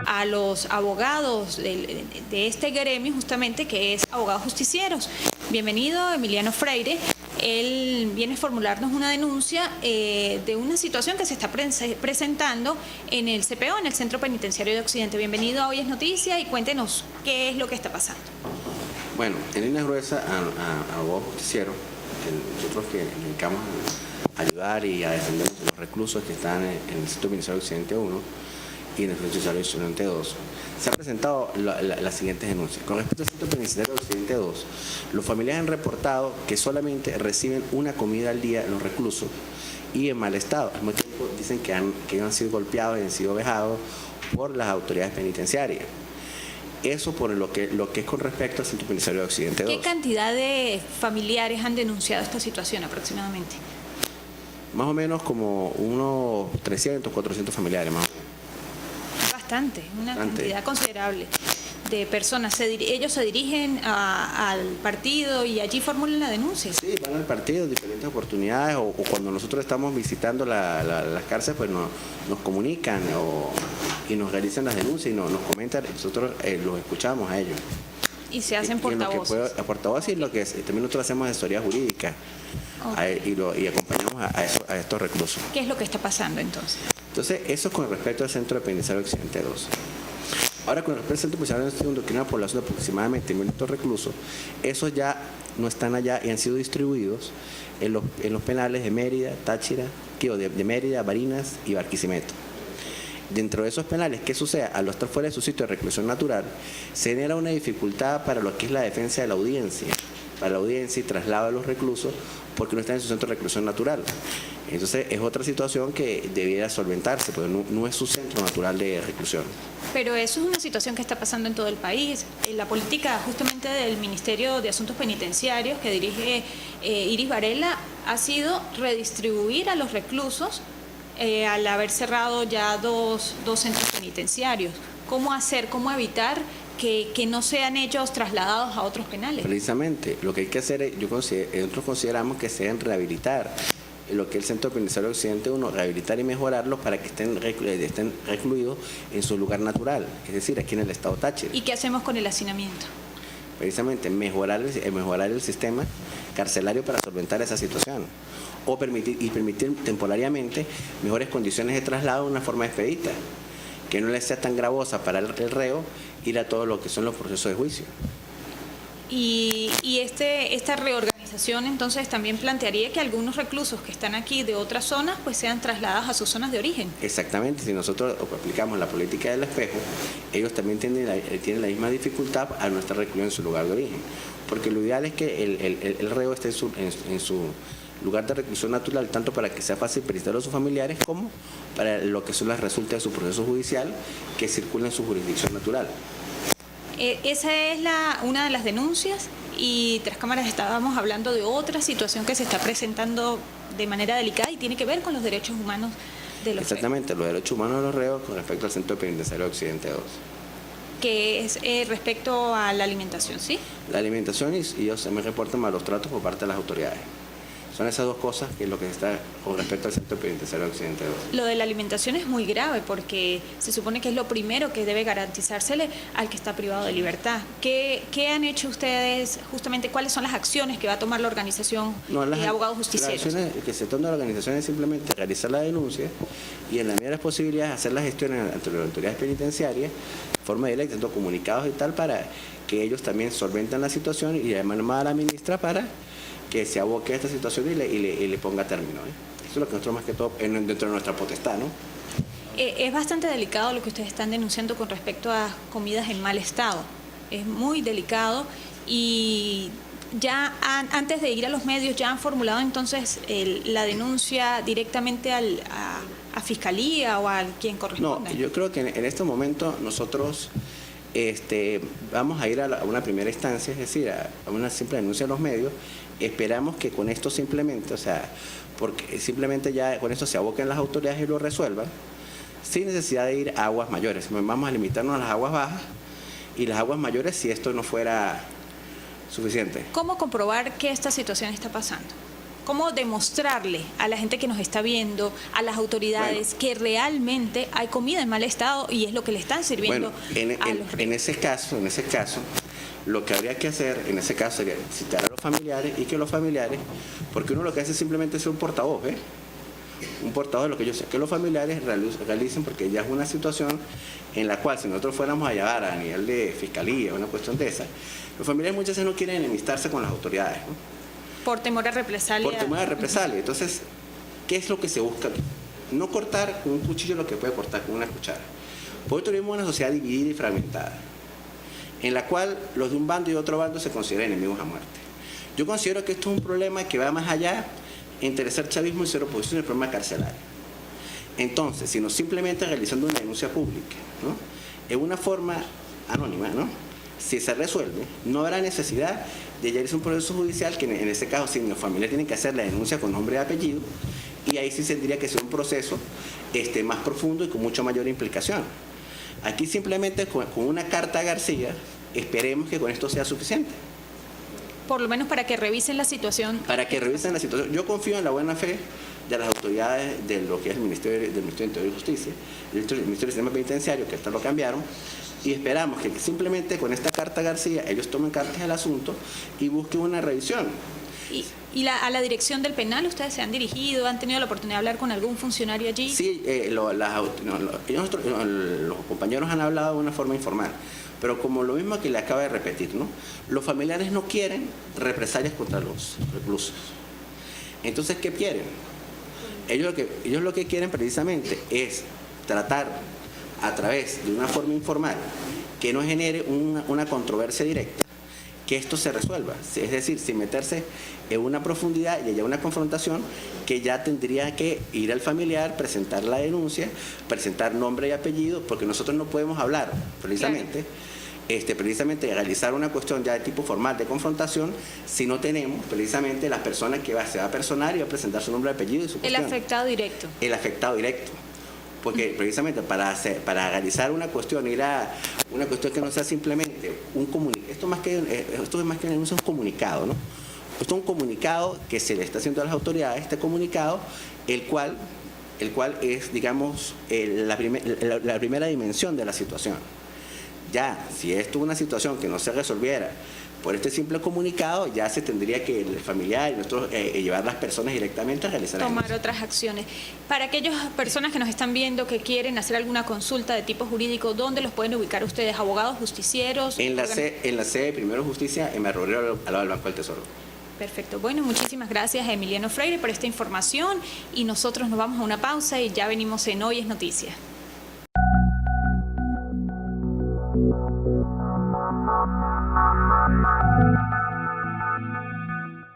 A los abogados de este gremio, justamente, que es Abogados Justicieros. Bienvenido, Emiliano Freire. Él viene a formularnos una denuncia de una situación que se está presentando en el CPO, en el Centro Penitenciario de Occidente. Bienvenido a Hoy es Noticia y cuéntenos qué es lo que está pasando. Bueno, en líneas gruesas, a Abogados Justicieros, nosotros que nos dedicamos a ayudar y a defender a los reclusos que están en el Centro Penitenciario de Occidente 1 y en el Centro Penitenciario de Occidente 2, se han presentado las siguientes denuncias. Con respecto al Centro Penitenciario de Occidente 2, los familiares han reportado que solamente reciben una comida al día los reclusos y en mal estado. Al mismo tiempo dicen que ellos han sido golpeados y han sido vejados por las autoridades penitenciarias. Eso por lo que es con respecto al Centro Penitenciario de Occidente 2. ¿Qué cantidad de familiares han denunciado esta situación aproximadamente? Más o menos como unos 300, 400 familiares más o menos. Bastante, una cantidad considerable de personas. Ellos se dirigen al partido y allí formulan la denuncia. Sí, van al partido en diferentes oportunidades o cuando nosotros estamos visitando las cárceles, pues nos comunican y nos realizan las denuncias y nos comentan, nosotros los escuchamos a ellos. Y se hacen portavoces. Portavoces y lo que también nosotros hacemos asesoría jurídica. Okay. Y acompañamos a estos reclusos. ¿Qué es lo que está pasando entonces? Entonces, eso con respecto al Centro Penitenciario Occidente 2. Ahora, con respecto al Centro Penitenciario Occidente 2, que es una población de aproximadamente 1.000 reclusos, esos ya no están allá y han sido distribuidos en los penales de Mérida, Táchira, de Mérida, Barinas y Barquisimeto. Dentro de esos penales, ¿qué sucede? Al estar fuera de su sitio de reclusión natural, se genera una dificultad para lo que es la defensa de la audiencia, para la audiencia y traslado de los reclusos, porque no están en su centro de reclusión natural. Entonces, es otra situación que debiera solventarse, porque no es su centro natural de reclusión. Pero eso es una situación que está pasando en todo el país. La política justamente del Ministerio de Asuntos Penitenciarios que dirige Iris Varela ha sido redistribuir a los reclusos al haber cerrado ya dos centros penitenciarios. ¿Cómo cómo evitar que no sean ellos trasladados a otros penales? Precisamente, lo que hay que hacer, nosotros consideramos que se deben rehabilitar lo que es el Centro Penitenciario Occidente 1, rehabilitar y mejorarlos para que estén recluidos en su lugar natural, es decir, aquí en el estado Táchira. ¿Y qué hacemos con el hacinamiento? Precisamente, mejorar el sistema carcelario para solventar esa situación o permitir temporariamente mejores condiciones de traslado de una forma expedita, que no les sea tan gravosa para el reo ir a todo lo que son los procesos de juicio. Y esta reorganización entonces también plantearía que algunos reclusos que están aquí de otras zonas pues sean trasladados a sus zonas de origen. Exactamente, si nosotros aplicamos la política del espejo, ellos también tienen la misma dificultad al no estar recluidos en su lugar de origen, porque lo ideal es que el reo esté en su lugar de reclusión natural, tanto para que sea fácil visitarlo a sus familiares como para lo que son las resultas de su proceso judicial que circula en su jurisdicción natural. Esa es una de las denuncias y tras cámaras estábamos hablando de otra situación que se está presentando de manera delicada y tiene que ver con los derechos humanos de los Exactamente, reos. Los derechos humanos de los reos con respecto al Centro Penitenciario Occidente 2. Que es respecto a la alimentación, ¿sí? La alimentación y ellos se me reportan malos tratos por parte de las autoridades. Son esas dos cosas que es lo que está con respecto al Centro Penitenciario Occidente 2. Lo de la alimentación es muy grave porque se supone que es lo primero que debe garantizársele al que está privado de libertad. ¿Qué han hecho ustedes justamente? ¿Cuáles son las acciones que va a tomar la organización de Abogados Justicieros? Las acciones que se toman de la organización es simplemente realizar la denuncia y en la medida de las posibilidades hacer las gestiones ante las autoridades penitenciarias de forma directa, tanto comunicados y tal, para que ellos también solventan la situación y llaman a la ministra para que se aboque a esta situación y le ponga término. Eso es lo que nosotros más que todo, dentro de nuestra potestad, ¿no? Es bastante delicado lo que ustedes están denunciando con respecto a comidas en mal estado. Es muy delicado y ya antes de ir a los medios ya han formulado entonces la denuncia directamente a Fiscalía o a quien corresponda. No, yo creo que en este momento nosotros vamos a ir a una primera instancia, es decir, a una simple denuncia a los medios. Esperamos que con esto simplemente, porque simplemente ya con esto se aboquen las autoridades y lo resuelvan, sin necesidad de ir a aguas mayores. Vamos a limitarnos a las aguas bajas y las aguas mayores si esto no fuera suficiente. ¿Cómo comprobar que esta situación está pasando? cómo demostrarle a la gente que nos está viendo, a las autoridades, que realmente hay comida en mal estado y es lo que le están sirviendo a los ricos? En ese caso, lo que habría que hacer, en ese caso, sería citar a los familiares y que los familiares, porque uno lo que hace es simplemente ser un portavoz, un portavoz de lo que yo sé, que los familiares realicen, porque ya es una situación en la cual si nosotros fuéramos a llevar a nivel de fiscalía, una cuestión de esa, los familiares muchas veces no quieren enemistarse con las autoridades, ¿no? Por temor a represalia. Por temor a represalia. Entonces, ¿qué es lo que se busca? No cortar con un cuchillo lo que puede cortar con una cuchara. Porque tenemos una sociedad dividida y fragmentada, en la cual los de un bando y otro bando se consideran enemigos a muerte. Yo considero que esto es un problema que va más allá entre ser chavismo y ser oposición, el problema carcelario. Entonces, sino simplemente realizando una denuncia pública, ¿no?, en una forma anónima, ¿no?, si se resuelve, no habrá necesidad de llevarse un proceso judicial, que en este caso, si los familiares tienen que hacer la denuncia con nombre y apellido, y ahí sí tendría que ser un proceso más profundo y con mucha mayor implicación. Aquí simplemente con una carta a García, esperemos que con esto sea suficiente. Por lo menos para que revisen la situación. Para que revisen la situación. Yo confío en la buena fe de las autoridades de lo que es el Ministerio del Interior y Justicia, el Ministerio del Sistema Penitenciario, que hasta lo cambiaron, y esperamos que simplemente con esta carta a García ellos tomen cartas del asunto y busquen una revisión. ¿Y a la dirección del penal ustedes se han dirigido? ¿Han tenido la oportunidad de hablar con algún funcionario allí? Sí, los compañeros han hablado de una forma informal, pero como lo mismo que le acaba de repetir, ¿no?, los familiares no quieren represalias contra los reclusos. Entonces, ¿qué quieren? Ellos lo que quieren precisamente es tratar a través de una forma informal que no genere una controversia directa, que esto se resuelva, es decir, sin meterse en una profundidad y haya una confrontación que ya tendría que ir al familiar, presentar la denuncia, presentar nombre y apellido, porque nosotros no podemos hablar precisamente, precisamente realizar una cuestión ya de tipo formal de confrontación si no tenemos precisamente las personas que se va a personar y va a presentar su nombre y apellido y su cuestión. El afectado directo. El afectado directo. Porque precisamente para realizar una cuestión, ir a una cuestión que no sea simplemente un comunicado, esto es más que un comunicado, ¿no? Esto es un comunicado que se le está haciendo a las autoridades, este comunicado, el cual es, digamos, la primera dimensión de la situación. Ya, si esto es una situación que no se resolviera por este simple comunicado, ya se tendría que el familiar y nosotros llevar las personas directamente a realizar tomar otras acciones. Para aquellas personas que nos están viendo que quieren hacer alguna consulta de tipo jurídico, ¿dónde los pueden ubicar ustedes? ¿Abogados, justicieros? En la sede de Primero Justicia, en Marrorero, al lado del Banco del Tesoro. Perfecto. Bueno, muchísimas gracias a Emiliano Freire por esta información y nosotros nos vamos a una pausa y ya venimos en Hoy es Noticia.